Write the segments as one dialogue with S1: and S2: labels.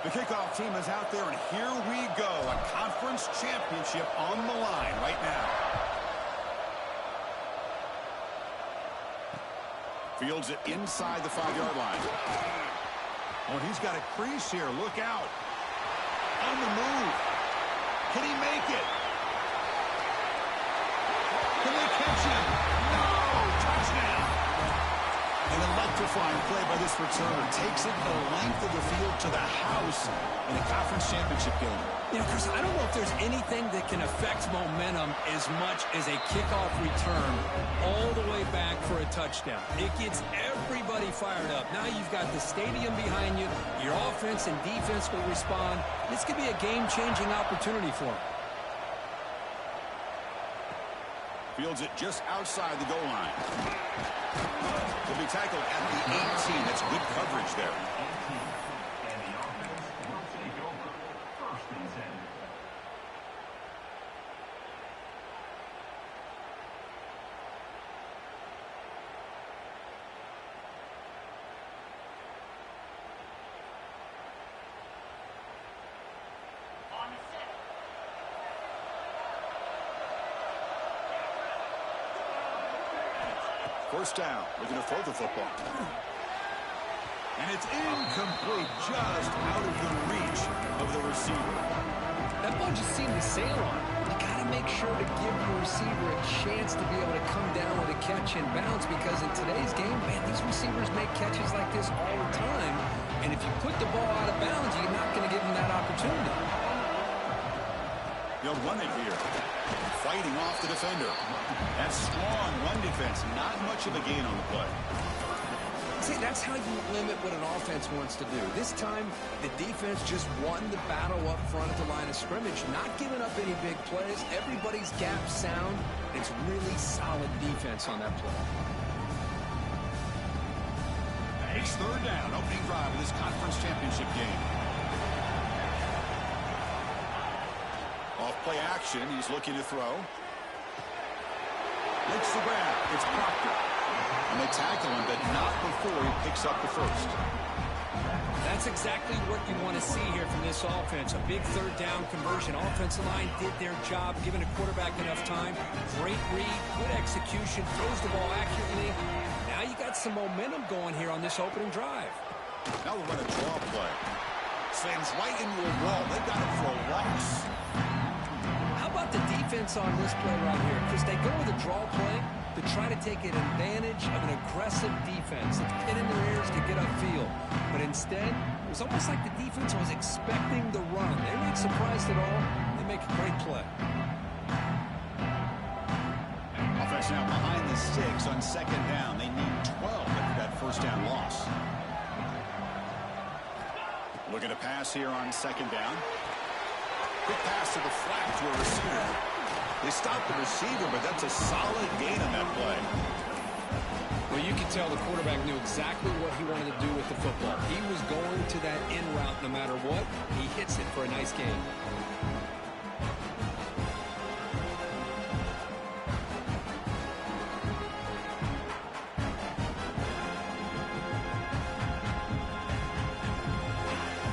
S1: The kickoff team is out there, and here we go. A conference championship on the line right now. Fields it inside the 5-yard line. Oh, he's got a crease here. Look out. On the move. Can he make it? Can they catch him? No! Touchdown! An electrifying play by this returner. Takes it the length of the field to the house in a conference championship game.
S2: You know, Chris, I don't know if there's anything that can affect momentum as much as a kickoff return all the way back for a touchdown. It gets everybody fired up. Now you've got the stadium behind you. Your offense and defense will respond. This could be a game-changing opportunity for them.
S1: Fields it just outside the goal line. Will be tackled at the 18. That's good coverage there.
S3: And the offense will take over. 1st and 10.
S1: First down, looking to throw the football. And it's incomplete, just out of the reach of the receiver.
S2: That ball just seemed to sail on. You got to make sure to give your receiver a chance to be able to come down with a catch and bounce, because in today's game, man, these receivers make catches like this all the time. And if you put the ball out of bounds, you're not going to give them that opportunity.
S1: They'll run it here. Fighting off the defender. That strong run defense. Not much of a gain on the play.
S2: See, that's how you limit what an offense wants to do. This time, the defense just won the battle up front at the line of scrimmage, not giving up any big plays. Everybody's gap sound. It's really solid defense on that play.
S1: Takes 3rd down. Opening drive of this conference championship game. Off play action, he's looking to throw. Makes the grab. It's Proctor. And they tackle him, but not before he picks up the first.
S2: That's exactly what you want to see here from this offense. A big 3rd down conversion. Offensive line did their job, giving a quarterback enough time. Great read, good execution, throws the ball accurately. Now you got some momentum going here on this opening drive.
S1: Now we'll run a draw play. Sends right into a wall. They got him for a loss.
S2: How about the defense on this play right here? Because they go with a draw play to try to take an advantage of an aggressive defense. It's pin in their ears to get upfield. But instead, it was almost like the defense was expecting the run. They weren't surprised at all. They make a great play.
S1: Offense now behind the 6 on 2nd down. They need 12 after that 1st down loss. Looking to pass here on 2nd down. Quick pass to the flat to a receiver. They stopped the receiver, but that's a solid gain on that play.
S2: Well, you can tell the quarterback knew exactly what he wanted to do with the football. He was going to that in route no matter what. He hits it for a nice gain.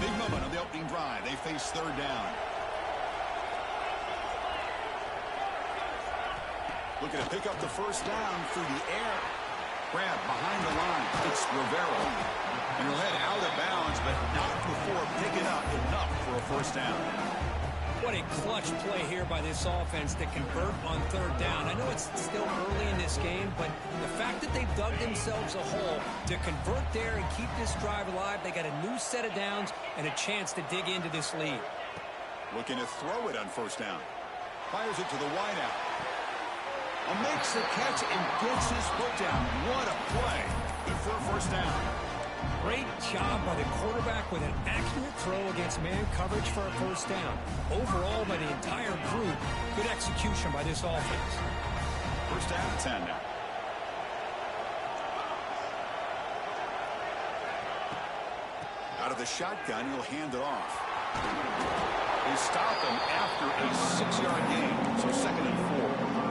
S1: Big moment on the opening drive. They face 3rd down. Looking to pick up the 1st down through the air. Grab behind the line. It's Rivera. And he'll head out of bounds, but not before picking up enough for a 1st down.
S2: What a clutch play here by this offense to convert on third down. I know it's still early in this game, but the fact that they've dug themselves a hole to convert there and keep this drive alive, they got a new set of downs and a chance to dig into this lead.
S1: Looking to throw it on first down. Fires it to the wideout. And makes the catch and gets his foot down. What a play. Good for a first down.
S2: Great job by the quarterback with an accurate throw against man coverage for a first down. Overall, by the entire group, good execution by this offense.
S1: First down and 10 now. Out of the shotgun, he'll hand it off. They stop him after a 6-yard gain, so second and 4.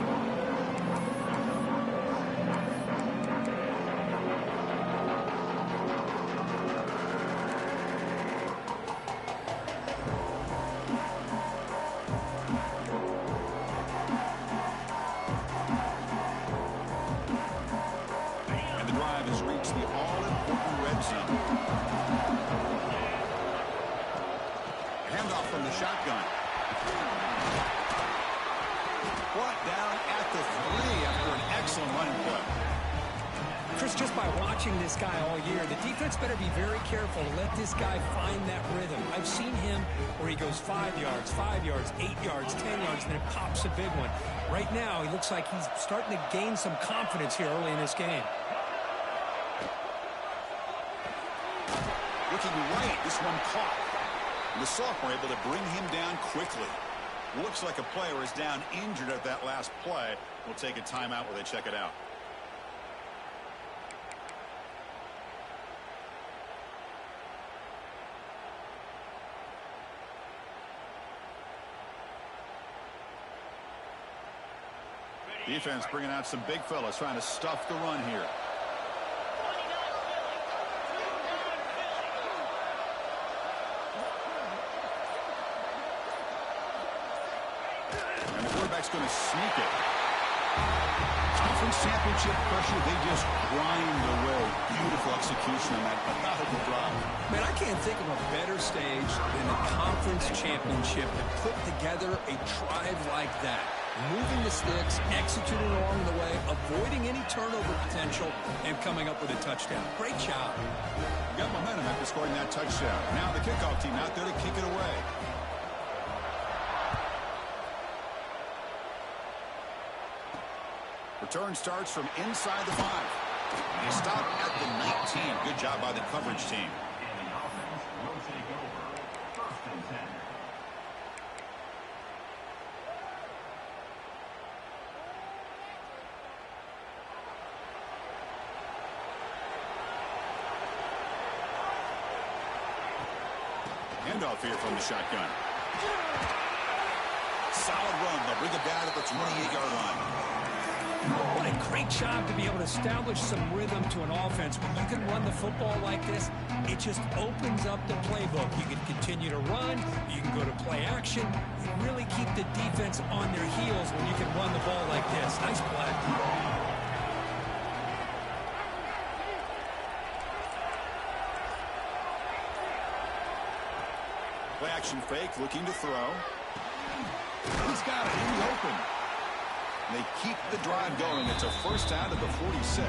S1: From the shotgun. Brought down at the 3 after an excellent running play.
S2: Chris, just by watching this guy all year, the defense better be very careful to let this guy find that rhythm. I've seen him where he goes 5 yards, 8 yards, 10 yards, and then it pops a big one. Right now, he looks like he's starting to gain some confidence here early in this game.
S1: Looking right, this one caught. And the sophomore able to bring him down quickly. Looks like a player is down injured at that last play. We'll take a timeout while they check it out. Defense bringing out some big fellas trying to stuff the run here. Going to sneak it. Conference championship pressure, they just grind away. Beautiful execution on that methodical drive.
S2: Man, I can't think of a better stage than the conference championship to put together a drive like that. Moving the sticks, executing along the way, avoiding any turnover potential, and coming up with a touchdown. Great job.
S1: Got momentum after scoring that touchdown. Now the kickoff team out there to kick it away. Return starts from inside the 5. They stop at the 19. Good job by the coverage team.
S3: And the offense will take over. First and 10.
S1: Handoff here from the shotgun. Solid run. They'll bring it down at the 28-yard line.
S2: What a great job to be able to establish some rhythm to an offense. When you can run the football like this, it just opens up the playbook. You can continue to run. You can go to play action. You really keep the defense on their heels when you can run the ball like this. Nice play.
S1: Play action fake, looking to throw. He's got it in the open. They keep the drive going. It's a first down to the 46.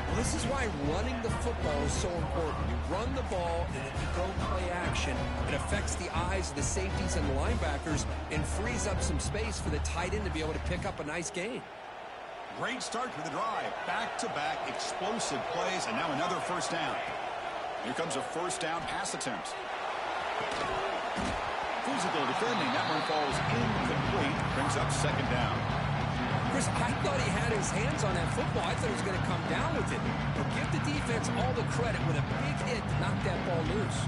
S2: Well, this is why running the football is so important. You run the ball, and if you go play action, it affects the eyes of the safeties and the linebackers and frees up some space for the tight end to be able to pick up a nice gain.
S1: Great start to the drive. Back-to-back explosive plays, and now another first down. Here comes a first down pass attempt. Physical defending. That one falls incomplete. Brings up second down.
S2: Chris, I thought he had his hands on that football. I thought he was going to come down with it. But give the defense all the credit with a big hit to knock that ball loose.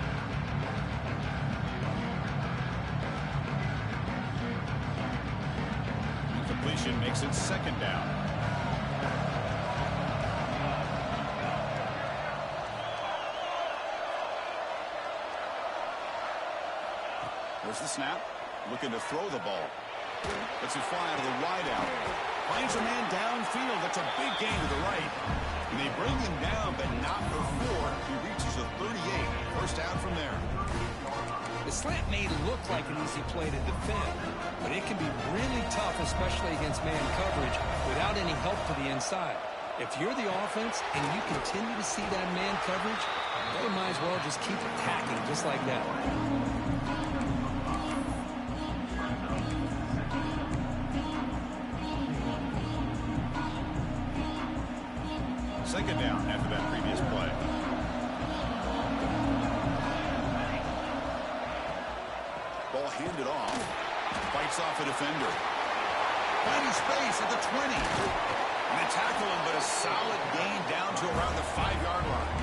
S1: Completion makes it second down. There's the snap. Looking to throw the ball. Lets it fly out of the wideout. Finds a man downfield. That's a big gain to the right. And they bring him down, but not before he reaches a 38. First down from there.
S2: The slant may look like an easy play to defend, but it can be really tough, especially against man coverage, without any help to the inside. If you're the offense and you continue to see that man coverage, they might as well just keep attacking just like that.
S1: Second down after that previous play. Ball handed off. Fights off a defender. Finding space at the 20. And they tackle him, but a solid gain down to around the 5-yard line.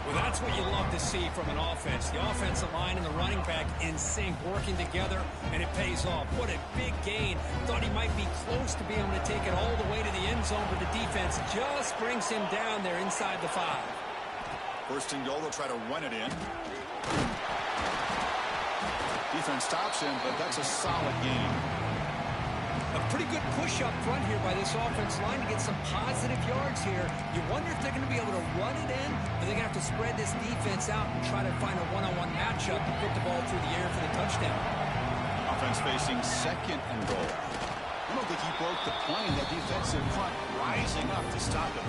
S2: Well, that's what you love to see from an offense. The offensive line and the running back in sync, working together, and it pays off. What a big gain. Thought he might be close to being able to take it all the way to the end zone, but the defense just brings him down there inside the 5.
S1: First and goal, they'll try to run it in. Defense stops him, but that's a solid gain.
S2: A pretty good push up front here by this offense line to get some positive yards here. You wonder if they're going to be able to run it in, or they're going to have to spread this defense out and try to find a one-on-one matchup and put the ball through the air for the touchdown.
S1: Offense facing second and goal. I don't think he broke the plane. That defensive front rising up to stop it.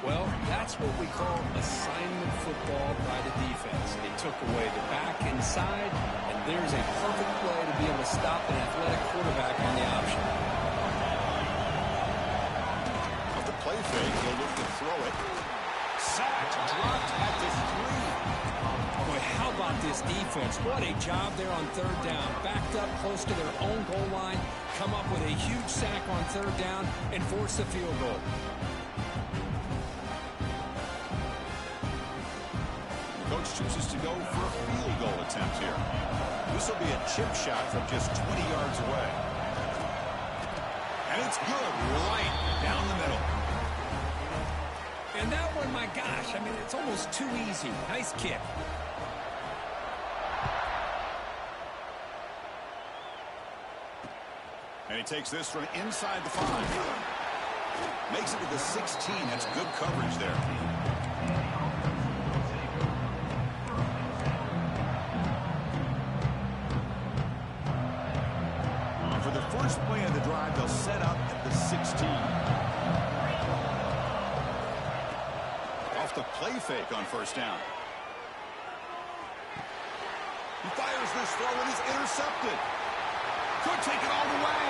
S2: Well, that's what we call assignment football by the defense. They took away the back inside, and there's a perfect play to be able to stop an athletic quarterback on the option.
S1: Off the play fake, he'll look to throw it. Sacked, dropped at the 3.
S2: Boy, how about this defense? What a job there on third down. Backed up close to their own goal line, come up with a huge sack on third down, and force a field goal.
S1: Coach chooses to go for a field goal attempt here. This will be a chip shot from just 20 yards away. And it's good, right down the middle.
S2: And that one, my gosh, I mean, it's almost too easy. Nice kick.
S1: And he takes this from inside the 5. Makes it to the 16. That's good coverage there. First play of the drive, they'll set up at the 16. Off the play fake on first down. He fires this throw and is intercepted. Could take it all the way.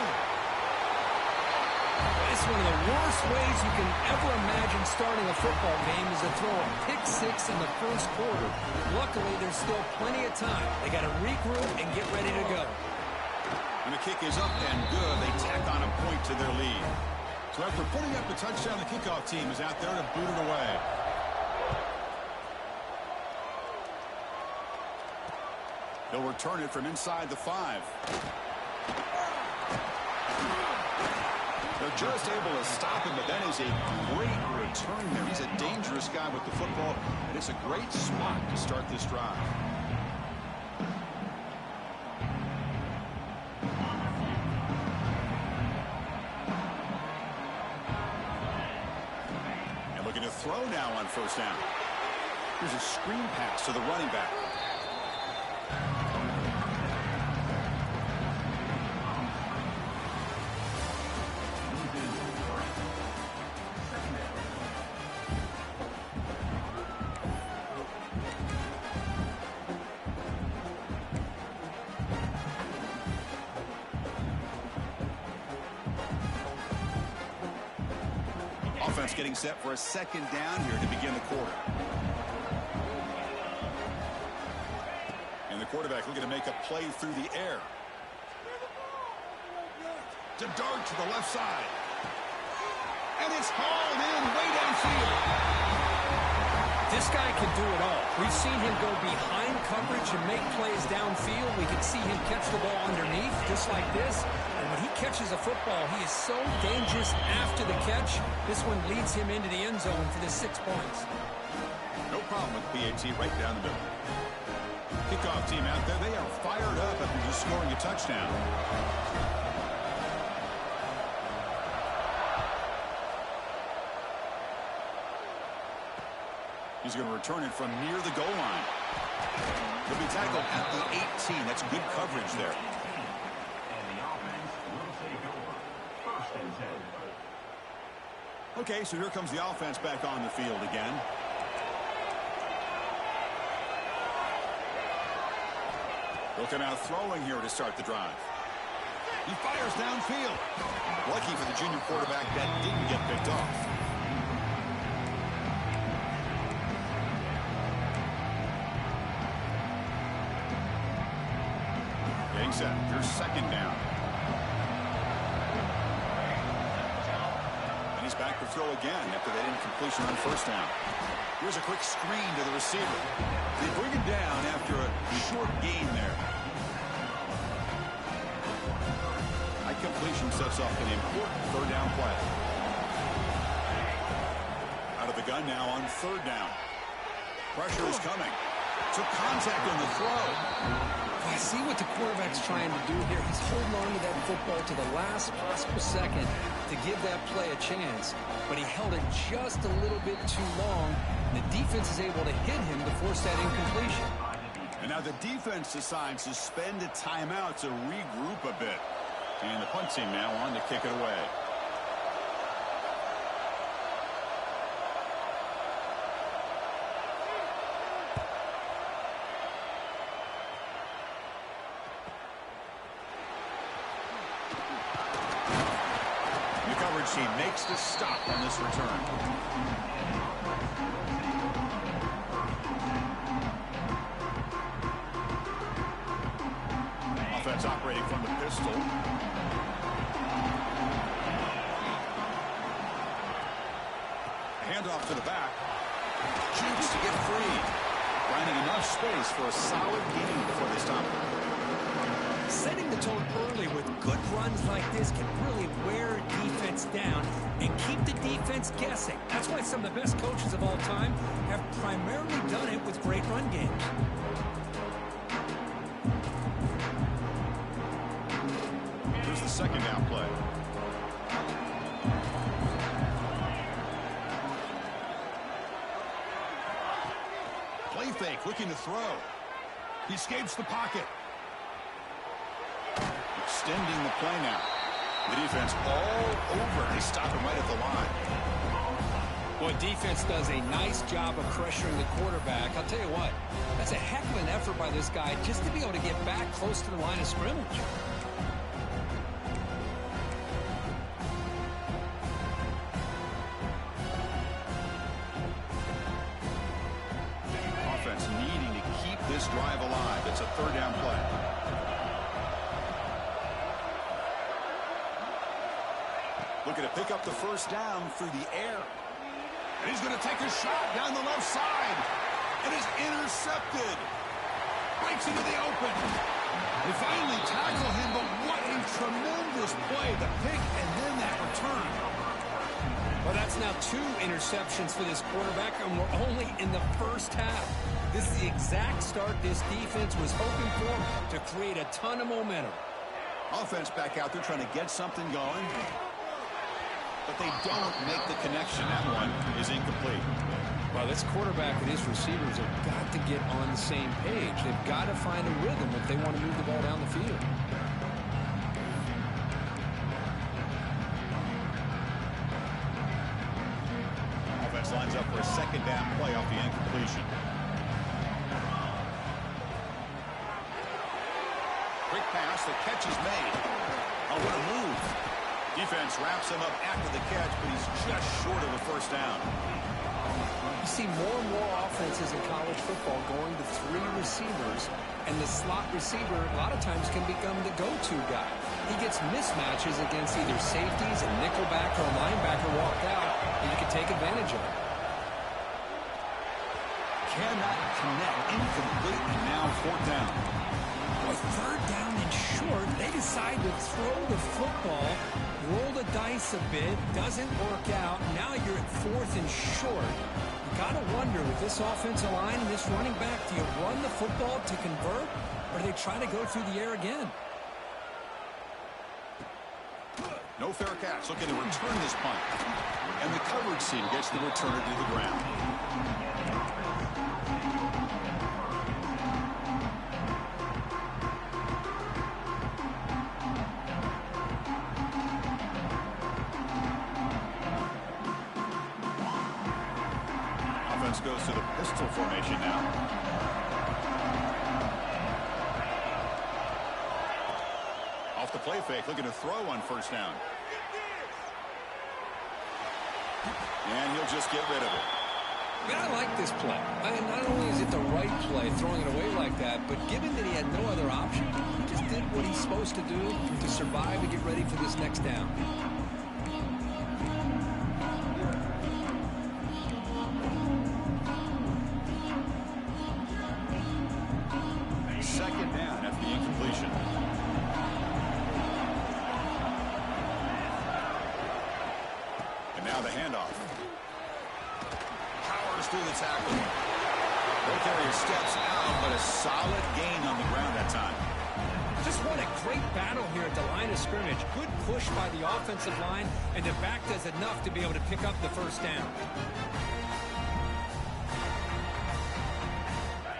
S2: It's one of the worst ways you can ever imagine starting a football game is to throw a pick 6 in the first quarter. Luckily, there's still plenty of time. They got to regroup and get ready to go.
S1: And the kick is up and good. They tack on a point to their lead. So after putting up the touchdown, the kickoff team is out there to boot it away. They'll return it from inside the 5. They're just able to stop him, but that is a great return there. He's a dangerous guy with the football, and it's a great spot to start this drive. Throw now on first down. Here's a screen pass to the running back. Offense getting set for a second down here to begin the quarter. And the quarterback looking to make a play through the air. To dart to the left side. And it's hauled in way downfield.
S2: This guy can do it all. We've seen him go behind coverage and make plays downfield. We can see him catch the ball underneath, just like this. And when he catches a football, he is so dangerous after the catch. This one leads him into the end zone for the 6 points.
S1: No problem with PAT right down the middle. Kickoff team out there, they are fired up after just scoring a touchdown. He's going to return it from near the goal line. He'll be tackled at the 18. That's good coverage there.
S3: And the offense will take over. First and 10.
S1: Okay, so here comes the offense back on the field again. Looking out throwing here to start the drive. He fires downfield. Lucky for the junior quarterback that didn't get picked off. Getting set. Here's second down. And he's back to throw again after that incompletion on first down. Here's a quick screen to the receiver. They bring him down after a short gain there. That completion sets up an important third down play. Out of the gun now on third down. Pressure is coming. Took contact on the throw.
S2: I see what the quarterback's trying to do here. He's holding on to that football to the last possible second to give that play a chance. But he held it just a little bit too long. The defense is able to hit him to force that incompletion.
S1: And now the defense decides to spend a timeout to regroup a bit. And the punt team now on to kick it away. The coverage team makes the stop on this return. Offense operating from the pistol. Handoff to the back. Shoots to get free. Finding enough space for a solid gain before they stop it.
S2: Setting the tone early with good runs like this can really wear a defense down and keep the defense guessing. That's why some of the best coaches of all time have primarily done it with great run games.
S1: Here's the second down play. Play fake, looking to throw. He escapes the pocket. Extending the play now. The defense all over. They stop him right at the line.
S2: Boy, defense does a nice job of pressuring the quarterback. I'll tell you what, that's a heck of an effort by this guy just to be able to get back close to the line of scrimmage.
S1: Offense needing to keep this drive alive. It's a third down play. Looking to pick up the first down through the air. And he's going to take a shot down the left side. It is intercepted. Breaks into the open. They finally tackle him, but what a tremendous play. The pick and then that return.
S2: Well, that's now 2 interceptions for this quarterback, and we're only in the first half. This is the exact start this defense was hoping for to create a ton of momentum.
S1: Offense back out there trying to get something going. But they don't make the connection. That one is incomplete.
S2: Well, this quarterback and his receivers have got to get on the same page. They've got to find a rhythm if they want to move the ball down the field.
S1: Offense lines up for a second down play off the incompletion. Quick pass, the catch is made. Oh, what a move. Defense wraps him up after the catch, but he's just short of a first down.
S2: You see more and more offenses in college football going to 3 receivers, and the slot receiver a lot of times can become the go-to guy. He gets mismatches against either safeties, a nickelback, or a linebacker walked out, and you can take advantage of it.
S1: Cannot connect, incomplete, and now fourth down.
S2: With third down and short, they decide to throw the football, roll the dice a bit, doesn't work out. Now you're at 4th and short. You got to wonder, with this offensive line and this running back, do you run the football to convert, or do they try to go through the air again?
S1: No fair catch. Looking to return this punt. And the coverage team gets the returner to the ground. Offense goes to the pistol formation now. Off the play fake, looking to throw on first down. And he'll just get rid of it.
S2: Yeah, I like this play. Not only is it the right play, throwing it away like that, but given that he had no other option, he just did what he's supposed to do to survive and get ready for this next down.
S1: Second down after the incompletion. And now the handoff. Powers through the tackle. Both areas steps out, but a solid gain on the ground that time.
S2: Just what a great battle here at the line of scrimmage. Good push by the offensive line, and the back does enough to be able to pick up the first down.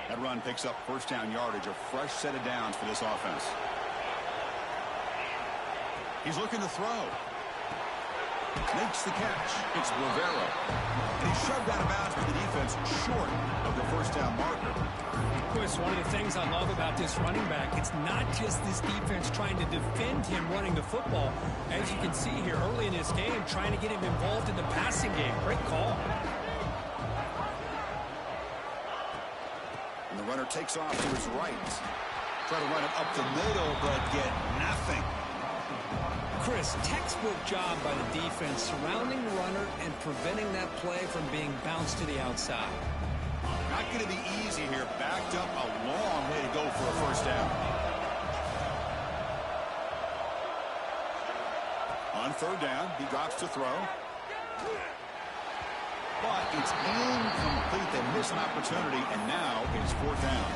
S1: That run picks up first down yardage, a fresh set of downs for this offense. He's looking to throw. Makes the catch. It's Rivera. And he's shoved out of bounds for the defense short of the first down marker.
S2: Chris, one of the things I love about this running back, it's not just this defense trying to defend him running the football. As you can see here early in this game, trying to get him involved in the passing game. Great call.
S1: And the runner takes off to his right. Try to run it up the middle, but get nothing.
S2: Chris, textbook job by the defense surrounding the runner and preventing that play from being bounced to the outside.
S1: Not going to be easy here. Backed up a long way to go for a first down. On third down, he drops to throw. But it's incomplete. They miss an opportunity, and now it's fourth down.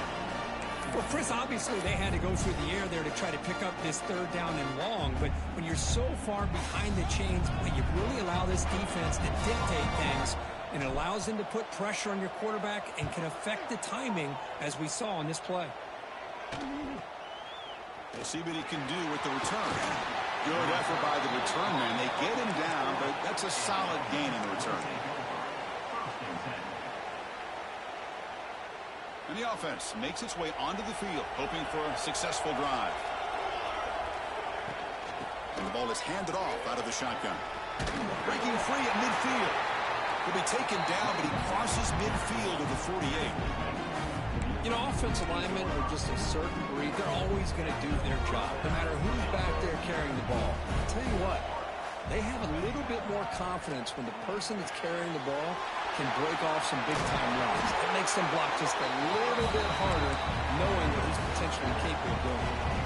S2: Well, Chris, obviously they had to go through the air there to try to pick up this third down and long, but when you're so far behind the chains, you really allow this defense to dictate things, and it allows them to put pressure on your quarterback and can affect the timing, as we saw in this play.
S1: We'll see what he can do with the return. Good effort by the return man. They get him down, but that's a solid gain in the return. And the offense makes its way onto the field, hoping for a successful drive. And the ball is handed off out of the shotgun. Breaking free at midfield. He'll be taken down, but he crosses midfield to the 48.
S2: You know, offensive linemen are just a certain breed. They're always going to do their job, no matter who's back there carrying the ball. I'll tell you what, they have a little bit more confidence when the person that's carrying the ball can break off some big-time runs. It makes them block just a little bit harder, knowing that he's potentially capable of doing it.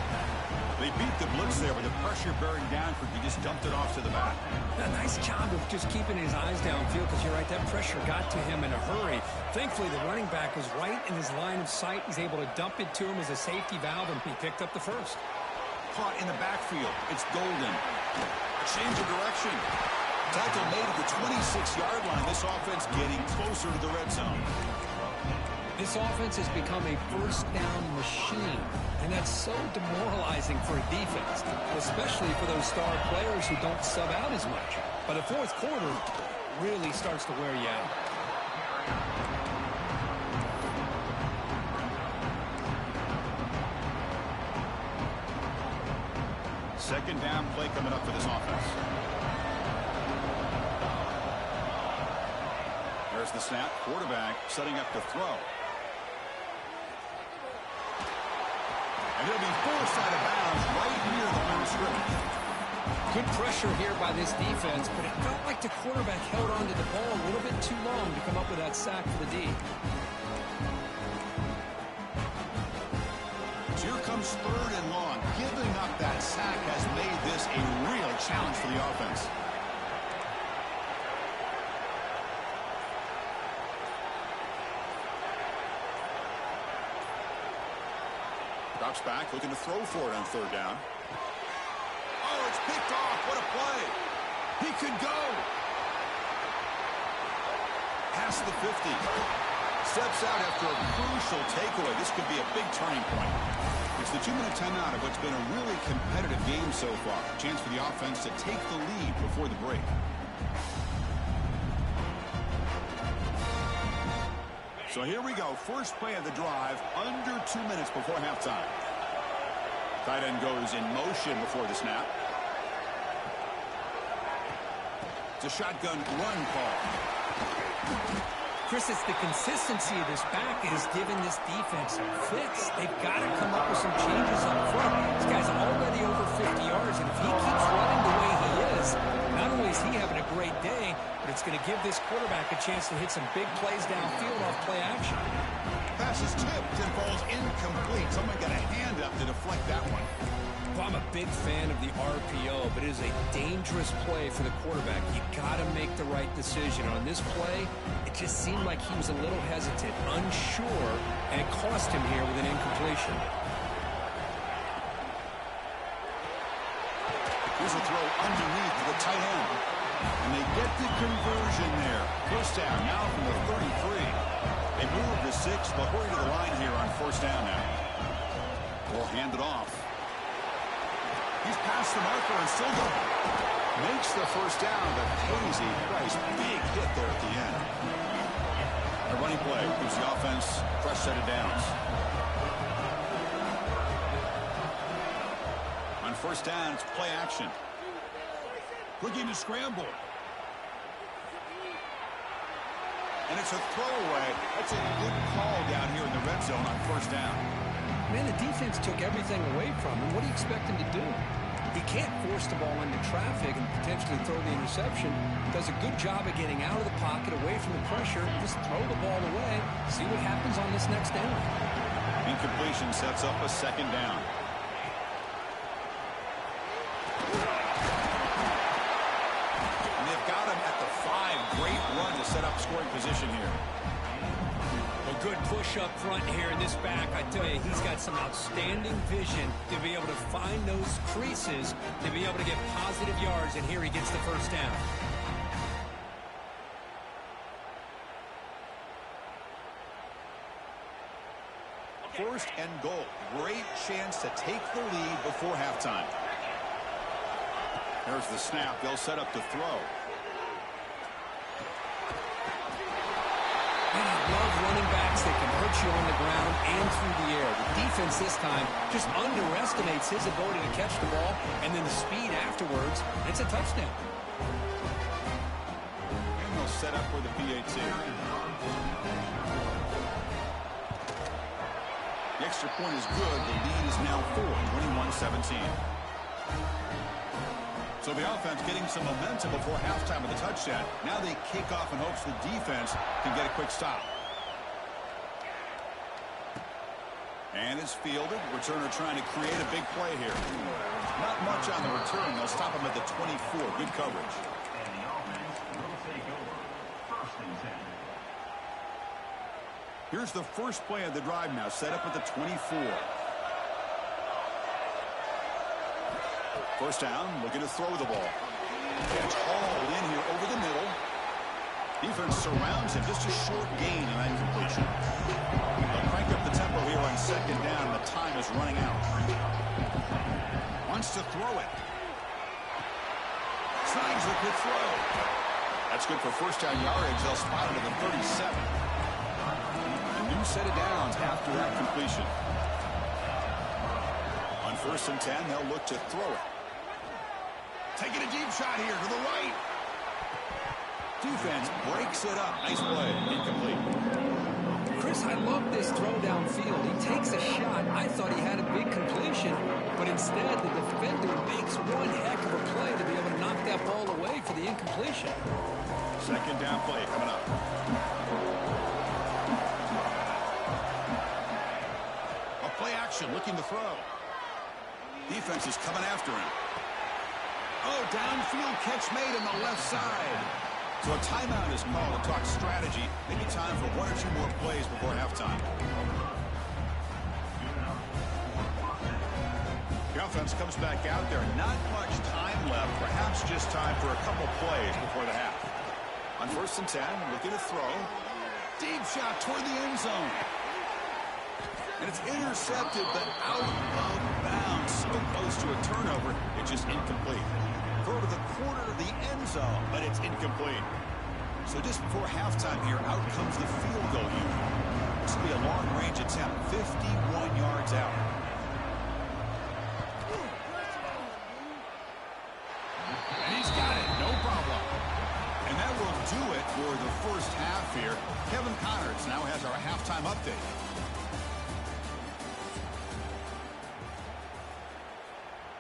S1: They beat the blitz there with the pressure bearing down for he just dumped it off to the back.
S2: A nice job of just keeping his eyes downfield, because you're right, that pressure got to him in a hurry. Thankfully, the running back was right in his line of sight. He's able to dump it to him as a safety valve, and he picked up the first.
S1: Caught in the backfield. It's Golden. A change of direction. Tackle made at the 26-yard line. This offense getting closer to the red zone.
S2: This offense has become a first down machine, and that's so demoralizing for a defense, especially for those star players who don't sub out as much. But the fourth quarter really starts to wear you out.
S1: Second down play coming up for this offense. There's the snap. Quarterback setting up to throw. And he'll be forced out of bounds right near the line of scrimmage.
S2: Good pressure here by this defense, but it felt like the quarterback held on to the ball a little bit too long to come up with that sack for the D.
S1: So here comes third and long. Giving up that sack has made this a real challenge for the offense. Drops back, looking to throw for it on third down. Oh, it's picked off. What a play. He could go. Past the 50. Steps out after a crucial takeaway. This could be a big turning point. It's the 2-minute timeout of what's been a really competitive game so far. Chance for the offense to take the lead before the break. So here we go. First play of the drive, under 2 minutes before halftime. Tight end goes in motion before the snap. It's a shotgun run call.
S2: Chris, it's the consistency of this back is giving this defense fits. They've got to come up with some changes up front. This guy's already over 50 yards, and if he keeps running the way he is, not only is he having a great day, but it's going to give this quarterback a chance to hit some big plays downfield off play action.
S1: Pass is tipped and falls incomplete. Someone got a hand up to deflect that one.
S2: Well, I'm a big fan of the RPO, but it is a dangerous play for the quarterback. You got to make the right decision. On this play, it just seemed like he was a little hesitant, unsure, and it cost him here with an incompletion.
S1: Here's a throw underneath the tight end. And they get the conversion there. First down now from the 33. They move to 6, but hurry to the line here on first down now. Will hand it off. He's past the marker and still going. Makes the first down, but pays a price. Big hit there at the end. A running play gives the offense a fresh set of downs. On first down, it's play action. Looking to scramble. And it's a throwaway. That's a good call down here in the red zone on first down.
S2: Man, the defense took everything away from him. What do you expect him to do? He can't force the ball into traffic and potentially throw the interception. Does a good job of getting out of the pocket, away from the pressure. Just throw the ball away. See what happens on this next down.
S1: Incompletion sets up a second down. And they've got him at the 5. Great run to set up scoring position here.
S2: Well, good push up front here in this back. I tell you, he's got some outstanding vision to be able to find those creases, to be able to get positive yards, and here he gets the first down.
S1: First and goal. Great chance to take the lead before halftime. There's the snap. They'll set up to throw.
S2: Man, I love running backs that can hurt you on the ground and through the air. The defense this time just underestimates his ability to catch the ball, and then the speed afterwards. It's a touchdown.
S1: And they'll set up for the PAT. The extra point is good. The lead is now 4, 21-17. So the offense getting some momentum before halftime with a touchdown. Now they kick off in hopes the defense can get a quick stop. And it's fielded. Returner trying to create a big play here. Not much on the return. They'll stop him at the 24. Good coverage.
S3: And the offense will take over. First and 10.
S1: Here's the first play of the drive now. Set up at the 24. First down, looking to throw the ball. It's hauled in here over the middle. Defense surrounds him. Just a short gain in that completion. They'll crank up the tempo here on second down. The time is running out. Wants to throw it. Snags a good throw. That's good for first down yardage. They'll spot it at the 37. A new set of downs after that completion. On first and 10, they'll look to throw it. Taking a deep shot here to the right. Defense breaks it up. Nice play. Incomplete.
S2: Chris, I love this throw downfield. He takes a shot. I thought he had a big completion, but instead the defender makes one heck of a play to be able to knock that ball away for the incompletion.
S1: Second down play coming up. A play action looking to throw. Defense is coming after him. Oh, downfield catch made on the left side. So a timeout is called to talk strategy. Maybe time for 1 or 2 more plays before halftime. The offense comes back out there. Not much time left. Perhaps just time for a couple plays before the half. On 1st and 10, looking to throw. Deep shot toward the end zone. And it's intercepted, but out of bounds. So close to a turnover, it's just incomplete. Throw to the corner of the end zone, but it's incomplete. So just before halftime here, out comes the field goal unit. This will be a long-range attempt, 51 yards out. And he's got it, no problem. And that will do it for the first half here. Kevin Connors now has our halftime update.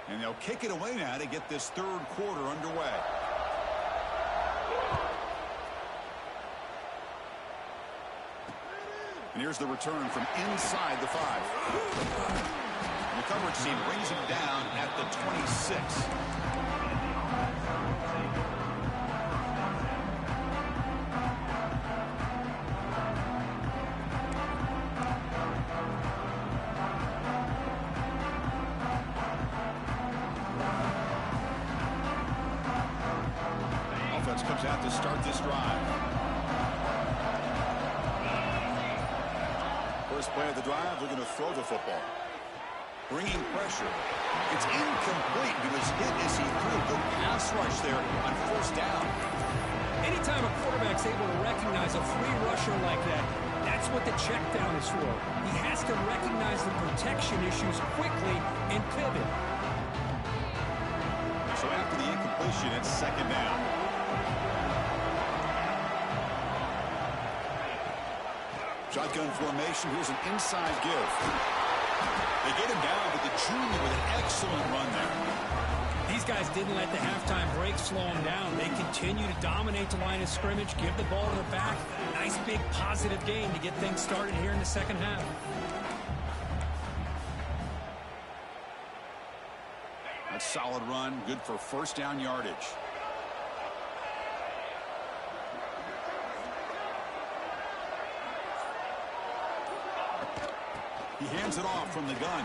S1: And they'll kick it away now to get this third quarter underway. And here's the return from inside the 5. And the coverage team brings him down at the 26. Comes out to start this drive. First play of the drive, they're going to throw the football. Bringing pressure. It's incomplete. He was hit as he threw. Good pass rush there on 1st down.
S2: Anytime a quarterback's able to recognize a free rusher like that, that's what the check down is for. He has to recognize the protection issues quickly and pivot.
S1: So after the incompletion, it's 2nd down. Shotgun formation. Here's an inside give. They get him down, but the junior with an excellent run there.
S2: These guys didn't let the halftime break slow them down. They continue to dominate the line of scrimmage, give the ball to the back. Nice big positive gain to get things started here in the second half.
S1: That's a solid run. Good for 1st down yardage. He hands it off from the gun.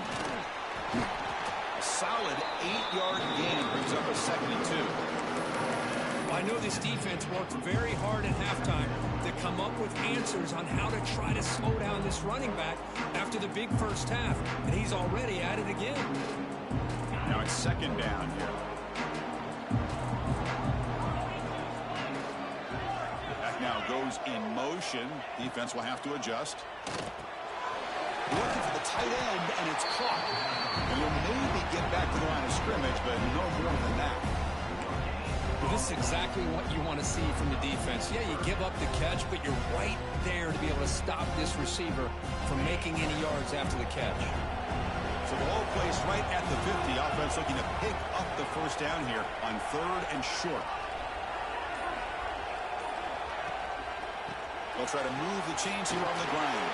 S1: A solid 8-yard gain brings up a 2nd and 2.
S2: Well, I know this defense worked very hard at halftime to come up with answers on how to try to slow down this running back after the big first half, and he's already at it again.
S1: Now it's 2nd down here. Back now goes in motion. Defense will have to adjust. Looking for the tight end, and it's caught. And will maybe get back to the line of scrimmage, but no more than that.
S2: Well, this is exactly what you want to see from the defense. Yeah, you give up the catch, but you're right there to be able to stop this receiver from making any yards after the catch.
S1: So the ball placed right at the 50. Offense looking to pick up the 1st down here on 3rd and short. They'll try to move the chains here on the ground.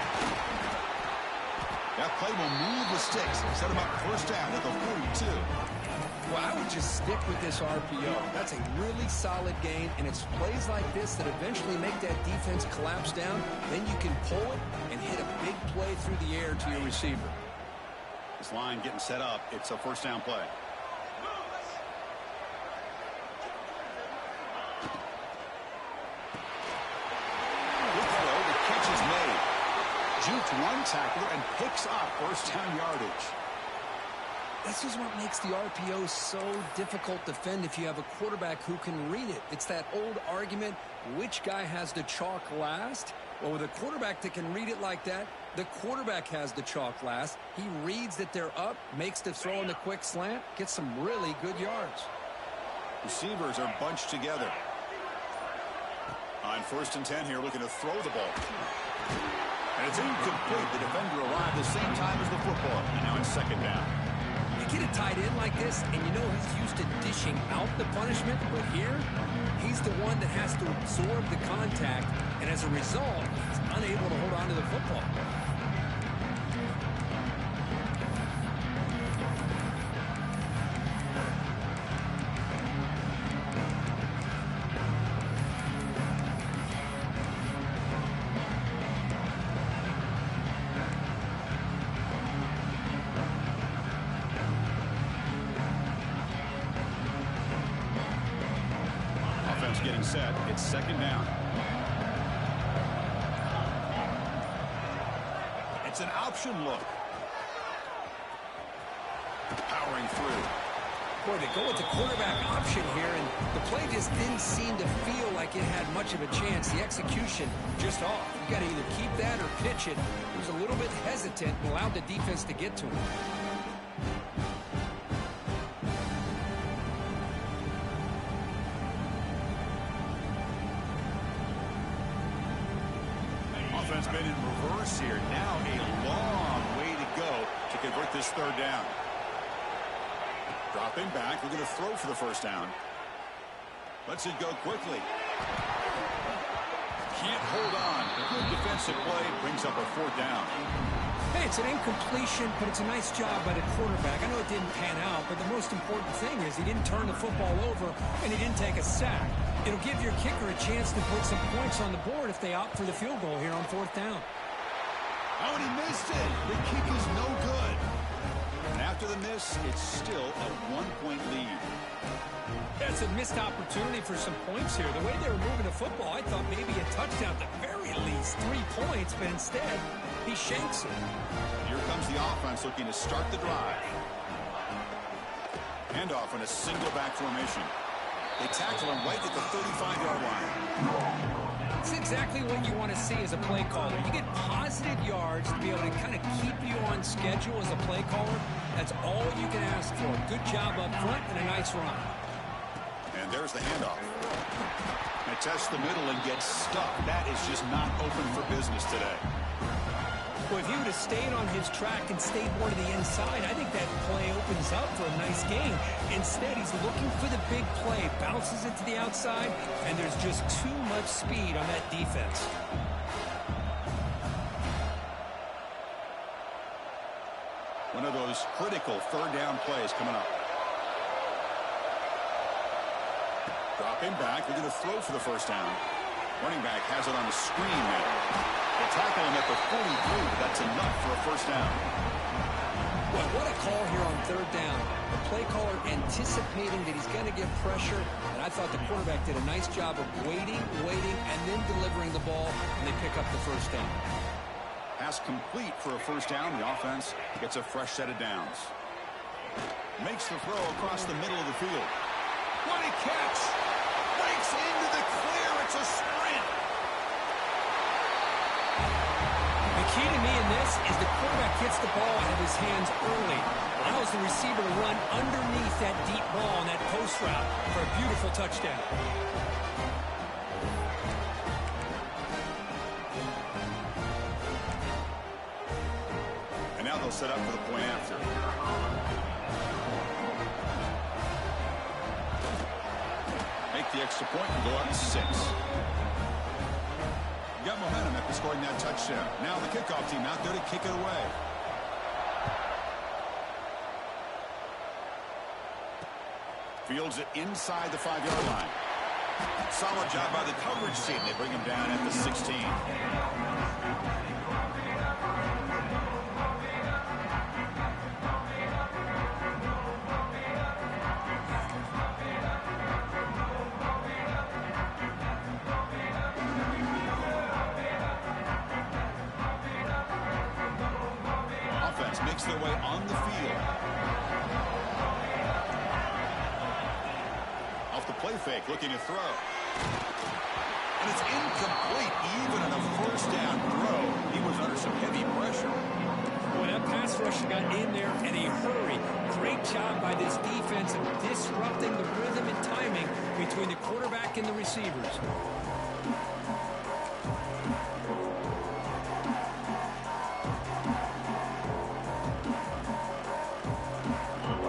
S1: That play will move the sticks. Set him up 1st down at the 42.
S2: Well, I would just stick with this RPO. That's a really solid gain, and it's plays like this that eventually make that defense collapse down. Then you can pull it and hit a big play through the air to your receiver.
S1: This line getting set up. It's a 1st down play. Good throw. The catch is made. Jukes one tackler and picks up 1st down yardage.
S2: This is what makes the RPO so difficult to defend if you have a quarterback who can read it. It's that old argument, which guy has the chalk last? Well, with a quarterback that can read it like that, the quarterback has the chalk last. He reads that they're up, makes the throw in the quick slant, gets some really good yards.
S1: Receivers are bunched together. On 1st and 10 here, looking to throw the ball. And it's incomplete. The defender arrived the same time as the football. And now it's 2nd down.
S2: You get a tight end like this, and you know he's used to dishing out the punishment, but here, he's the one that has to absorb the contact, and as a result, he's unable to hold on to the football.
S1: set. It's second down. It's an option look. Powering through.
S2: Boy, they go with the quarterback option here, and the play just didn't seem to feel like it had much of a chance. The execution just off. You got to either keep that or pitch it. He was a little bit hesitant and allowed the defense to get to him.
S1: Offense been in reverse here. Now a long way to go to convert this third down. Dropping back. We're going to throw for the first down. Lets it go quickly. Can't hold on. Good defensive play. Brings up a fourth down.
S2: Hey, it's an incompletion, but it's a nice job by the quarterback. I know it didn't pan out, but the most important thing is he didn't turn the football over and he didn't take a sack. It'll give your kicker a chance to put some points on the board if they opt for the field goal here on fourth down.
S1: Oh, and he missed it. The kick is no good. And after the miss, it's still a one-point lead.
S2: That's a missed opportunity for some points here. The way they were moving the football, I thought maybe a touchdown at the very least, 3 points, but instead, he shanks it.
S1: Here comes the offense looking to start the drive. Handoff in a single back formation. They tackle him right at the 35-yard line.
S2: It's exactly what you want to see as a play caller. You get positive yards to be able to kind of keep you on schedule as a play caller. That's all you can ask for. Good job up front and a nice run.
S1: And there's the handoff. They test the middle and get stuck. That is just not open for business today.
S2: Well, if he would have stayed on his track and stayed more to the inside, I think that play opens up for a nice gain. Instead, he's looking for the big play, bounces it to the outside, and there's just too much speed on that defense.
S1: One of those critical third down plays coming up. Dropping back. We're going to throw for the first down. Running back has it on the screen now. They tackle him at the 43, but that's enough for a first down.
S2: Well, what a call here on third down. The play caller anticipating that he's going to get pressure, and I thought the quarterback did a nice job of waiting, and then delivering the ball, and they pick up the first down.
S1: Pass complete for a first down. The offense gets a fresh set of downs. Makes the throw across the middle of the field. What a catch! Breaks into the clear. It's a sprint.
S2: The key to me in this is the quarterback gets the ball out of his hands early. Allows the receiver to run underneath that deep ball on that post route for a beautiful touchdown.
S1: And now they'll set up for the point after. Make the extra point and go up 6. Got momentum after scoring that touchdown. Now the kickoff team out there to kick it away. Fields it inside the 5-yard line. Solid job by the coverage team. They bring him down at the 16. Makes their way on the field. Off the play fake, looking to throw. And it's incomplete, even on a first down throw. He was under some heavy pressure.
S2: When that pass rusher got in there in a hurry, great job by this defense of disrupting the rhythm and timing between the quarterback and the receivers.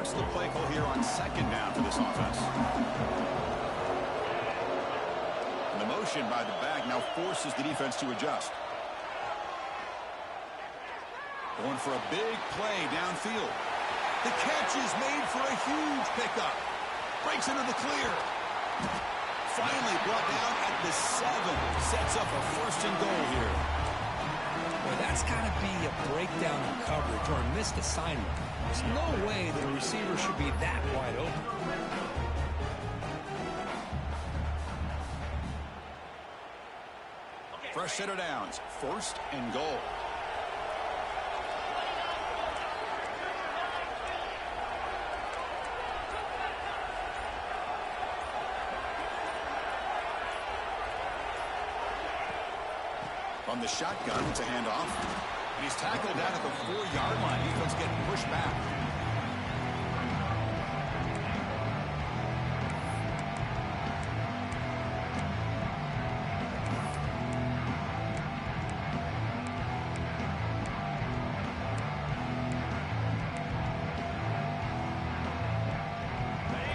S1: The play call here on second down for this offense. And the motion by the back now forces the defense to adjust. Going for a big play downfield. The catch is made for a huge pickup. Breaks into the clear. Finally brought down at the 7. Sets up a first and goal here.
S2: Well, that's got to be a breakdown in coverage or a missed assignment. There's no way that a receiver should be that wide open.
S1: Fresh set of downs. 1st and goal. From the shotgun, it's a handoff. And he's tackled down at the 4-yard line. Defense getting pushed back.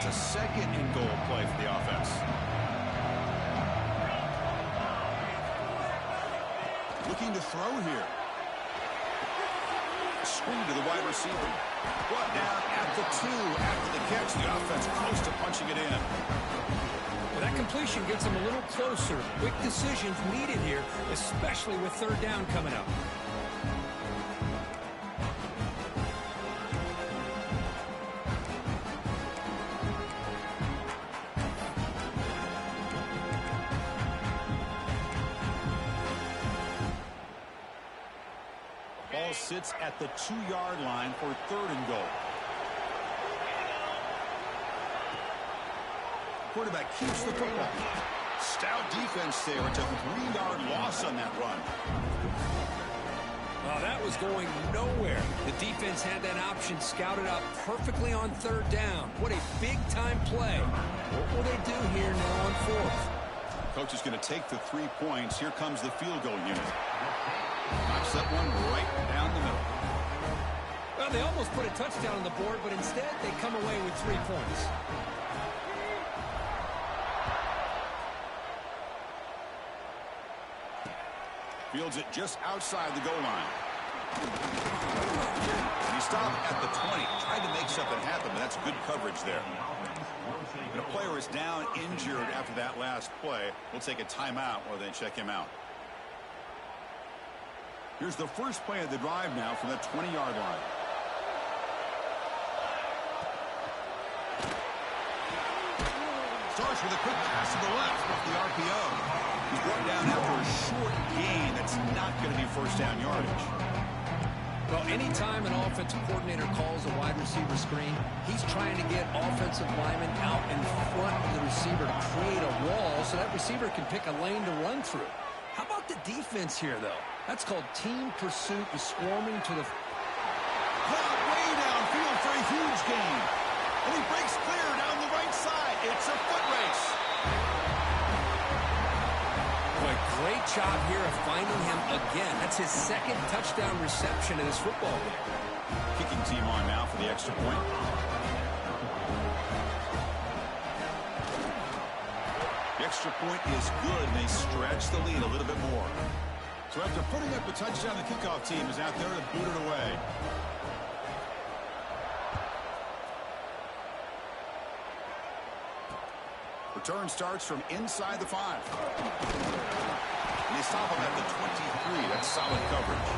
S1: It's a 2nd and goal play for the offense. Looking to throw here. Screen to the wide receiver. Brought down at the 2 after the catch. The offense close to punching it in.
S2: Well, that completion gets them a little closer. Quick decisions needed here, especially with 3rd down coming up.
S1: Ball sits at the 2-yard line for 3rd and goal. Quarterback keeps the football. Stout defense there. It's a 3-yard loss on that run.
S2: Well, that was going nowhere. The defense had that option scouted out perfectly on 3rd down. What a big-time play. What will they do here now on 4th?
S1: Coach is going to take the 3 points. Here comes the field goal unit. Knocks that one right down the middle.
S2: Well, they almost put a touchdown on the board, but instead they come away with 3 points.
S1: Fields it just outside the goal line. And he stopped at the 20. Tried to make something happen, but that's good coverage there. And a player is down injured after that last play. We'll take a timeout while they check him out. Here's the first play of the drive now from that 20-yard line. Starts with a quick pass to the left off the RPO. He's brought down after a short gain that's not going to be 1st down yardage.
S2: Well, anytime an offensive coordinator calls a wide receiver screen, he's trying to get offensive linemen out in front of the receiver to create a wall so that receiver can pick a lane to run through. How about the defense here, though? That's called team pursuit and swarming to the...
S1: Caught way downfield for a huge gain. And he breaks clear down the right side. It's a foot race.
S2: Boy, great job here of finding him again. That's his 2nd touchdown reception in this football game.
S1: Kicking team on now for the extra point. The extra point is good, and they stretch the lead a little bit more. So after putting up a touchdown, the kickoff team is out there to boot it away. Return starts from inside the 5. And they stop him at the 23. That's solid coverage.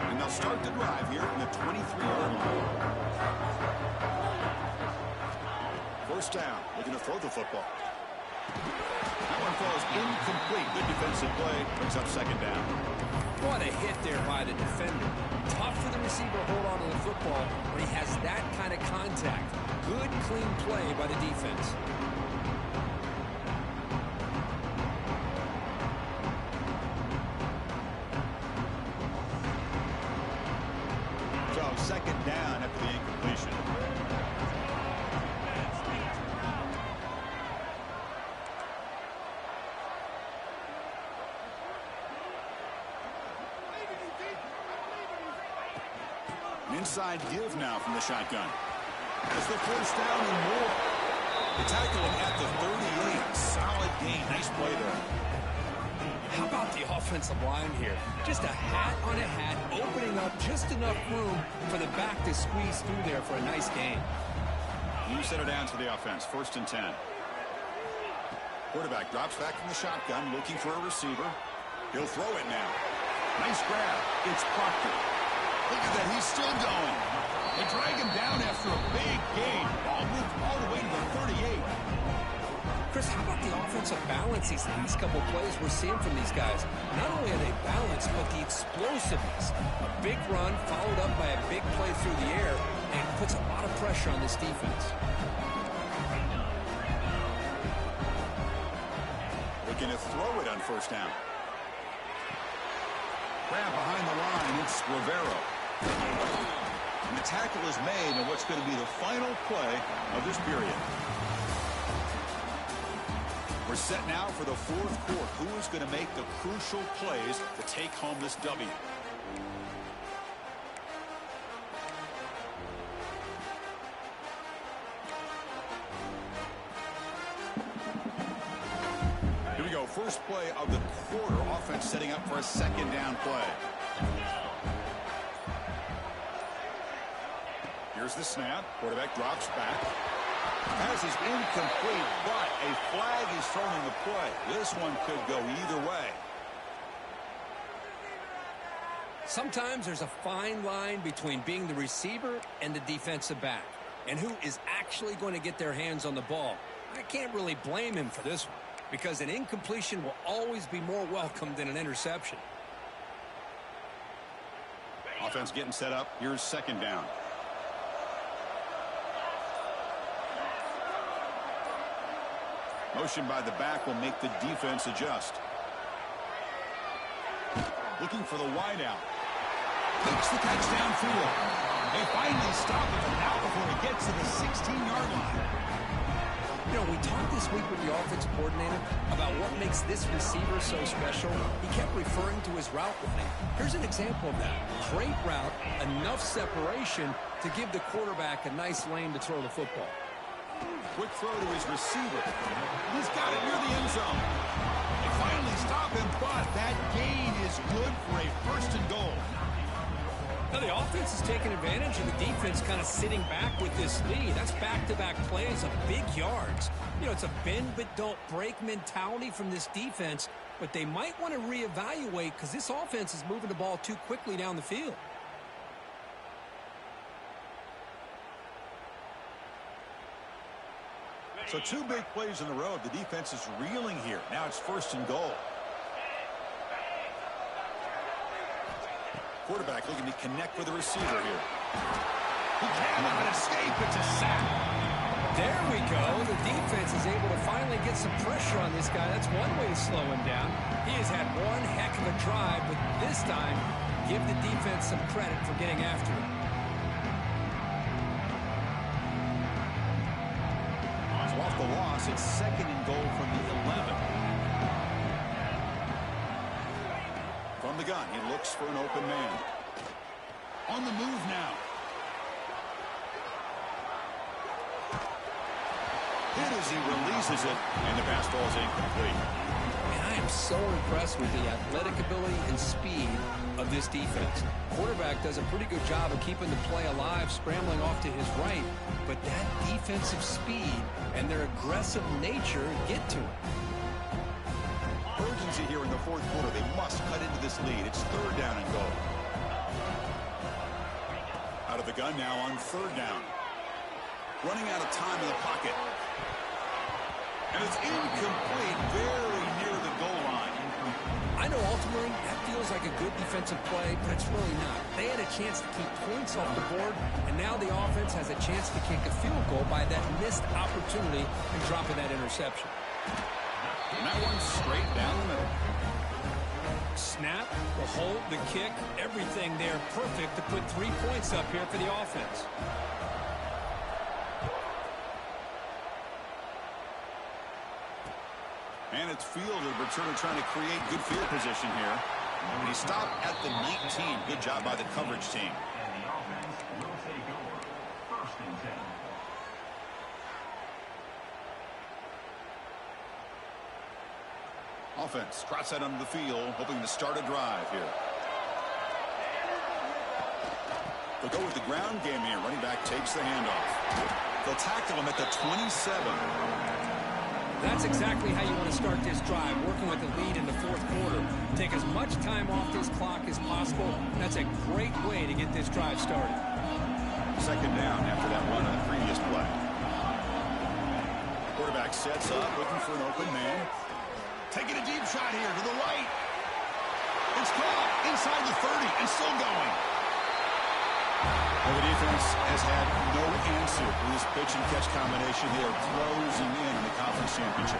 S1: And they'll start the drive here from the 23-yard line. 1st down, looking to throw the football. That one falls incomplete. Good defensive play, brings up 2nd down.
S2: What a hit there by the defender. Tough for the receiver to hold on to the football when he has that kind of contact. Good, clean play by the defense.
S1: So 2nd down after the incompletion. Inside give now from the shotgun. That's the 1st down and more. They tackle him at the 38. Solid gain. Nice play there.
S2: How about the offensive line here? Just a hat on a hat, opening up just enough room for the back to squeeze through there for a nice gain.
S1: You set it down to the offense. 1st and 10. Quarterback drops back from the shotgun, looking for a receiver. He'll throw it now. Nice grab. It's Proctor. Look at that. He's still going. They drag him down after a big gain. Ball moved all the way to the 38.
S2: Chris, how about the offensive balance these last couple plays we're seeing from these guys? Not only are they balanced, but the explosiveness. A big run followed up by a big play through the air, and it puts a lot of pressure on this defense.
S1: Looking to throw it on first down. Grab behind the line. It's Rivera. And the tackle is made in what's going to be the final play of this period. We're set now for the fourth quarter. Who is going to make the crucial plays to take home this W? Here we go. First play of the quarter. Offense setting up for a second down play. Here's the snap. Quarterback drops back. Pass is incomplete, but a flag is thrown in the play. This one could go either way.
S2: Sometimes there's a fine line between being the receiver and the defensive back, and who is actually going to get their hands on the ball. I can't really blame him for this one, because an incompletion will always be more welcome than an interception.
S1: Offense getting set up. Here's second down. Motion by the back will make the defense adjust. Looking for the wideout. Makes the catch downfield. They finally stop him now before he gets to the 16-yard line.
S2: You know, we talked this week with the offensive coordinator about what makes this receiver so special. He kept referring to his route running. Here's an example of that. Great route, enough separation to give the quarterback a nice lane to throw the football.
S1: Quick throw to his receiver. He's got it near the end zone. They finally stop him, but that gain is good for a first and goal.
S2: Now the offense is taking advantage and the defense kind of sitting back with this lead. That's back-to-back plays of big yards. You know, it's a bend but don't break mentality from this defense, but they might want to reevaluate because this offense is moving the ball too quickly down the field.
S1: So two big plays in a row. The defense is reeling here. Now it's first and goal. Quarterback looking to connect with the receiver here. He cannot escape. It's a sack.
S2: There we go. The defense is able to finally get some pressure on this guy. That's one way to slow him down. He has had one heck of a drive, but this time, give the defense some credit for getting after him.
S1: Off the loss, it's second and goal from the 11. From the gun, he looks for an open man. On the move now. Hit as he releases it, and the pass ball is incomplete.
S2: And I am so impressed with the athletic ability and speed of this defense. Quarterback does a pretty good job of keeping the play alive, scrambling off to his right, but that defensive speed and their aggressive nature get to him.
S1: Urgency here in the fourth quarter. They must cut into this lead. It's third down and goal. Out of the gun now on third down. Running out of time in the pocket. And it's incomplete, very near the goal line.
S2: I know ultimately that feels like a good defensive play, but it's really not. They had a chance to keep points off the board, and now the offense has a chance to kick a field goal by that missed opportunity and dropping that interception.
S1: And that one's straight down the middle.
S2: Snap, the hold, the kick, everything there perfect to put 3 points up here for the offense.
S1: And it's fielded. Returner trying to create good field position here. And he stopped at the 19. Good job by the coverage team.
S3: And the offense will take over. First and 10.
S1: Offense trots out onto the field, hoping to start a drive here. They'll go with the ground game here. Running back takes the handoff. They'll tackle him at the 27.
S2: That's exactly how you want to start this drive, working with the lead in the fourth quarter. Take as much time off this clock as possible. That's a great way to get this drive started.
S1: Second down after that run on the previous play. Quarterback sets up, looking for an open man. Taking a deep shot here to the right. It's caught inside the 30 and still going. Well, the defense has had no answer for this pitch and catch combination. They are closing in the conference championship.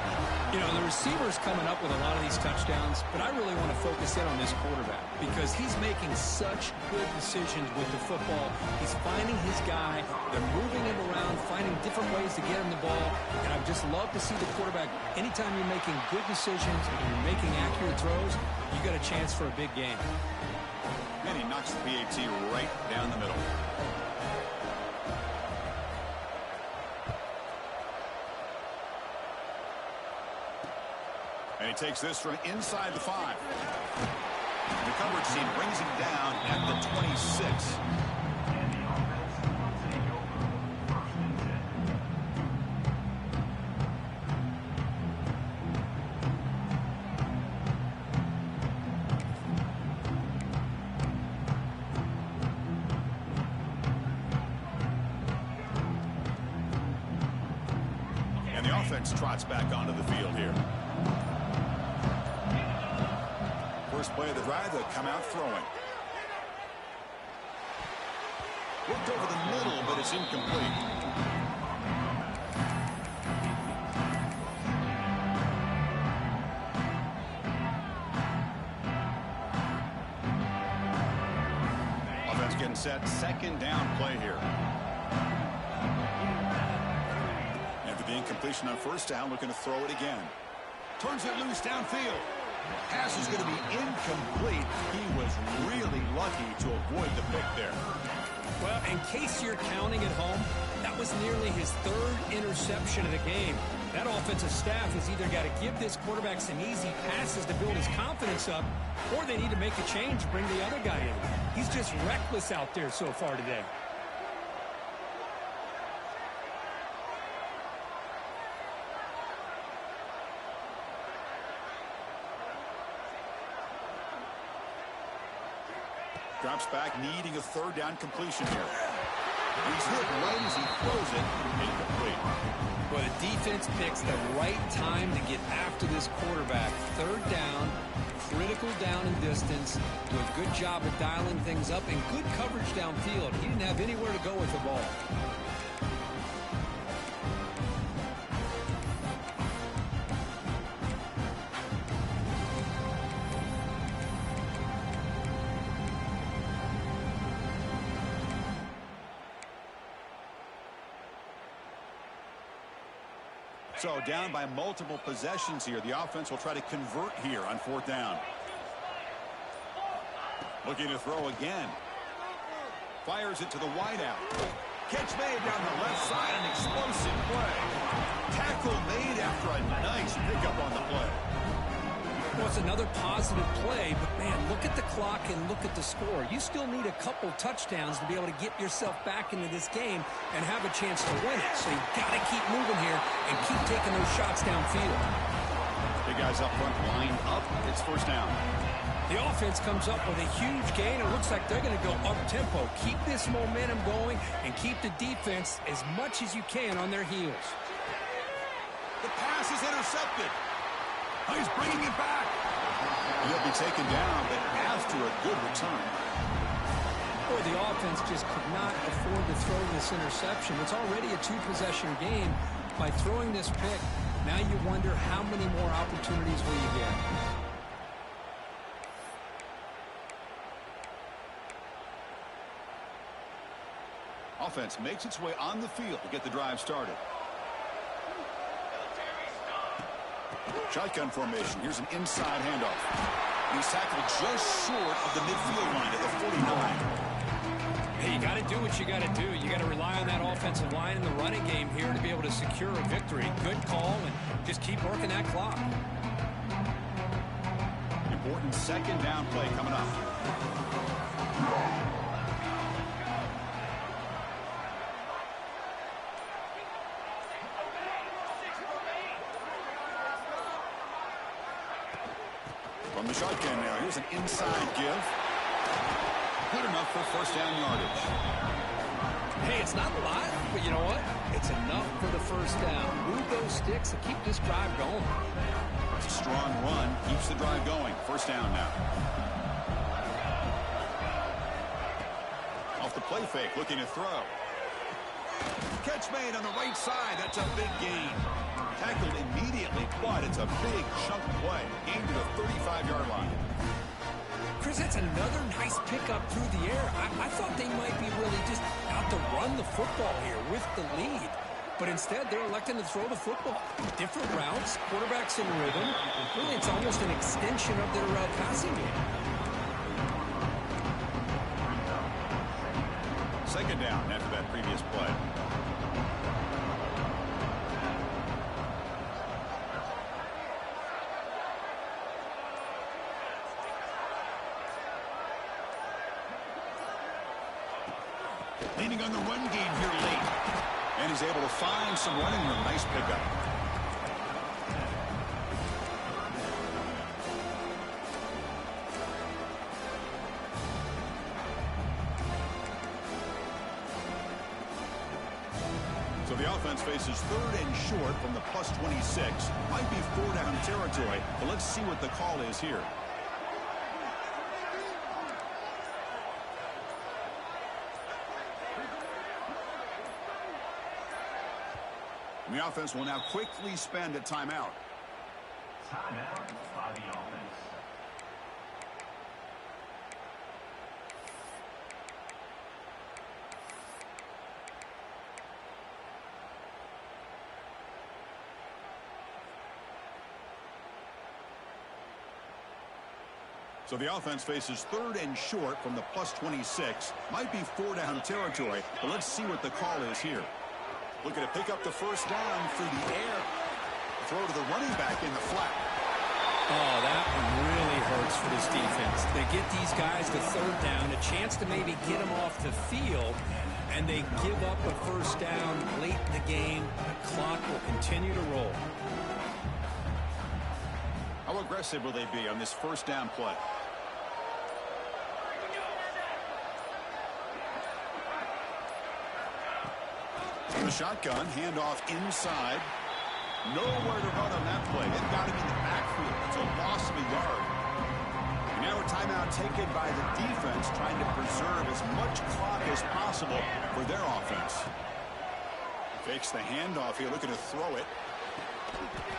S2: You know, the receiver's coming up with a lot of these touchdowns, but I really want to focus in on this quarterback because he's making such good decisions with the football. He's finding his guy. They're moving him around, finding different ways to get him the ball. And I just love to see the quarterback. Anytime you're making good decisions and you're making accurate throws, you got a chance for a big game.
S1: And he knocks the PAT right down the middle. And he takes this from inside the 5. The coverage team brings him down at the 26. And the offense trots back onto the field here. First play of the drive, they'll come out throwing. Looked over the middle, but it's incomplete. Offense getting set. Second down play here. After the incompletion on first down, looking to throw it again. Turns it loose downfield. Pass is going to be incomplete. He was really lucky to avoid the pick there.
S2: Well, in case you're counting at home, that was nearly his 3rd interception of the game. That offensive staff has either got to give this quarterback some easy passes to build his confidence up, or they need to make a change, bring the other guy in. He's just reckless out there so far today.
S1: Drops back, needing a 3rd down completion here. He's hit right as he throws it. Incomplete.
S2: Well, the defense picks the right time to get after this quarterback. 3rd down, critical down and distance. Do a good job of dialing things up and good coverage downfield. He didn't have anywhere to go with the ball.
S1: So down by multiple possessions here. The offense will try to convert here on 4th down. Looking to throw again. Fires it to the wideout. Catch made down the left side. An explosive play. Tackle made after a nice pickup on the play.
S2: Well, it's another positive play, but man, look at the clock and look at the score. You still need a couple touchdowns to be able to get yourself back into this game and have a chance to win it. So you've got to keep moving here and keep taking those shots downfield.
S1: Big guys up front lined up. It's 1st down.
S2: The offense comes up with a huge gain. It looks like they're going to go up-tempo. Keep this momentum going and keep the defense as much as you can on their heels.
S1: The pass is intercepted. He's bringing it back. He'll be taken down, but after a good return.
S2: Boy, the offense just could not afford to throw this interception. It's already a 2-possession game. By throwing this pick, now you wonder how many more opportunities will you get.
S1: Offense makes its way on the field to get the drive started. Shotgun formation. Here's an inside handoff. He's tackled just short of the midfield line at the 49.
S2: Hey, you got to do what you got to do. You got to rely on that offensive line in the running game here to be able to secure a victory. Good call, and just keep working that clock.
S1: Important 2nd down play coming up. From the shotgun now, here's an inside give. Good enough for 1st down yardage.
S2: Hey, it's not a lot, but you know what? It's enough for the first down. Move those sticks and keep this drive going.
S1: It's a strong run. Keeps the drive going. First down now. Off the play fake, looking to throw. Catch made on the right side. That's a big gain. Tackled immediately, but it's a big chunk play. Gained to the 35-yard line.
S2: Chris, that's another nice pickup through the air. I thought they might be really just out to run the football here with the lead. But instead, they're electing to throw the football. Different routes, quarterbacks in rhythm. Really, it's almost an extension of their passing game.
S1: Second down after that previous play. Leaning on the run game here late. And he's able to find some running room. Nice pickup. So the offense faces third and short from the +26. Might be 4-down territory, but let's see what the call is here. The offense will now quickly spend a timeout.
S3: Timeout by the offense.
S1: So the offense faces third and short from the +26. Might be 4-down territory, but let's see what the call is here. Looking to pick up the first down through the air. Throw to the running back in the flat.
S2: Oh, that one really hurts for this defense. They get these guys the third down, a chance to maybe get them off the field, and they give up a first down late in the game. The clock will continue to roll.
S1: How aggressive will they be on this first down play? The shotgun, handoff inside. Nowhere to run on that play. They've got him in the backfield. It's a loss of a yard. And now a timeout taken by the defense, trying to preserve as much clock as possible for their offense. Fakes the handoff here, looking to throw it.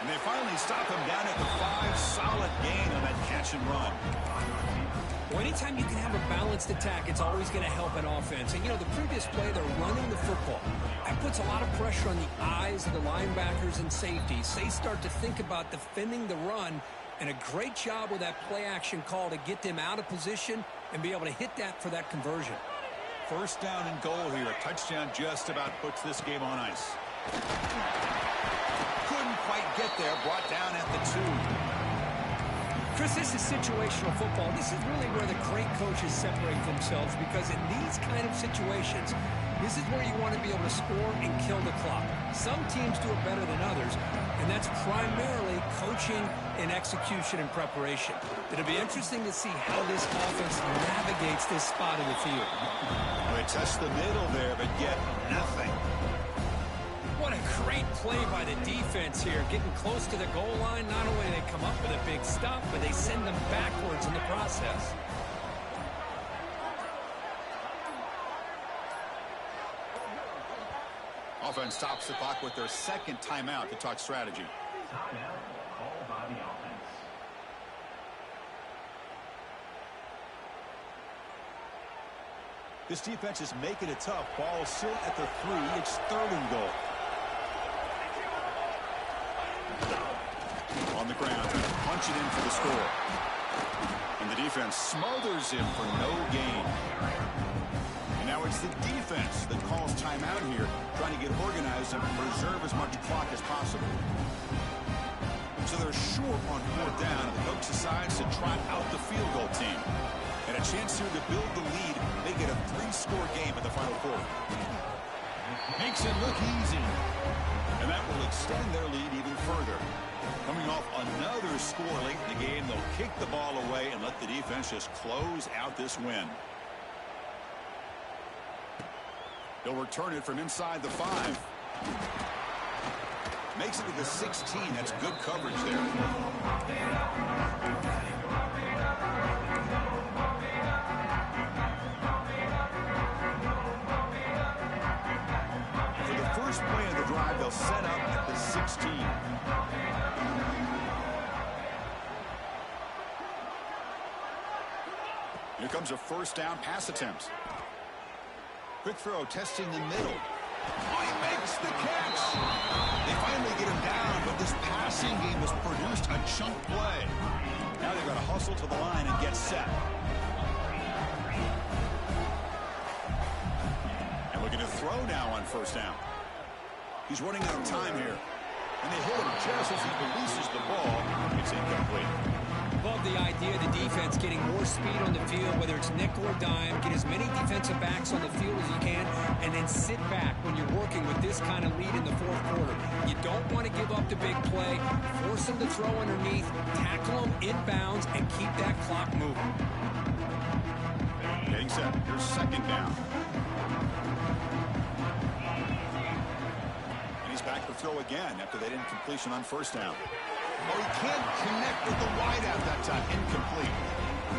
S1: And they finally stop him down at the 5. Solid gain on that catch and run.
S2: Well, anytime you can have a balanced attack, it's always going to help an offense. And, you know, the previous play, they're running the football. That puts a lot of pressure on the eyes of the linebackers and safeties. They start to think about defending the run, and a great job with that play-action call to get them out of position and be able to hit that for that conversion.
S1: First down and goal here. A touchdown just about puts this game on ice. Couldn't quite get there. Brought down at the 2.
S2: Chris, this is situational football. This is really where the great coaches separate themselves, because in these kind of situations, this is where you want to be able to score and kill the clock. Some teams do it better than others, and that's primarily coaching and execution and preparation. It'll be interesting to see how this offense navigates this spot in the field.
S1: They test the middle there, but get nothing.
S2: What a great play by the defense here. Getting close to the goal line, not only do they come up with a big stop, but they send them backwards in the process.
S1: Offense stops the clock with their second timeout to talk strategy.
S3: Timeout called by the offense.
S1: This defense is making it tough. Ball still at the 3. It's third and goal. On the ground, punch it in for the score. And the defense smothers him for no gain. And now it's the defense that calls timeout here, trying to get organized and preserve as much clock as possible. So they're short on fourth down, and the coach decides to trot out the field goal team. And a chance here to build the lead, make it a 3-score game in the final quarter. Makes it look easy. And that will extend their lead even further. Coming off another score late in the game, they'll kick the ball away and let the defense just close out this win. He'll return it from inside the 5. Makes it to the 16. That's good coverage there. For the first play of the drive, they'll set up at the 16. Here comes a first down pass attempt. Quick throw, testing the middle. Oh, he makes the catch. They finally get him down, but this passing game has produced a chunk play. Now they've got to hustle to the line and get set. And looking to throw now on first down. He's running out of time here. And they hit him just as he releases the ball. It's incomplete.
S2: Love the idea of the defense getting more speed on the field, whether it's nickel or dime. Get as many defensive backs on the field as you can, and then sit back when you're working with this kind of lead in the fourth quarter. You don't want to give up the big play. Force them to throw underneath, tackle them inbounds, and keep that clock moving.
S1: Getting set. Here's second down. And he's back to throw again after that incompletion on first down. Oh, he can't connect with the wideout that time. Incomplete.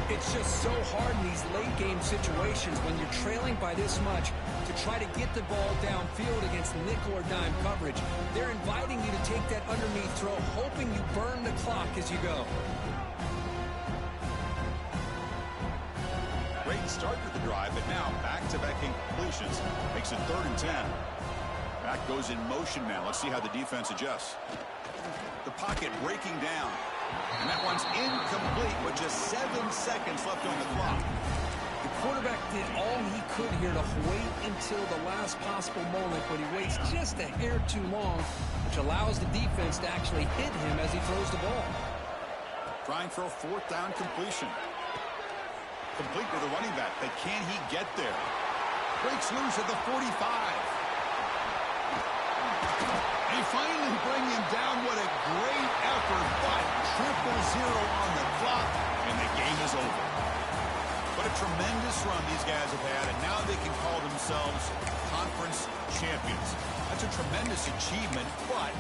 S2: It's just so hard in these late-game situations when you're trailing by this much to try to get the ball downfield against nickel or dime coverage. They're inviting you to take that underneath throw, hoping you burn the clock as you go.
S1: Great start to the drive, but now back-to-back incompletions. Makes it 3rd and 10. Back goes in motion now. Let's see how the defense adjusts. The pocket breaking down. And that one's incomplete with just 7 seconds left on the clock.
S2: The quarterback did all he could here to wait until the last possible moment, but he waits just a hair too long, which allows the defense to actually hit him as he throws the ball.
S1: Trying for a 4th down completion. Complete with the running back, but can he get there? Breaks loose at the 45. They finally bring him down. What a great effort, but 0-0 on the clock, and the game is over. What a tremendous run these guys have had, and now they can call themselves conference champions. That's a tremendous achievement, but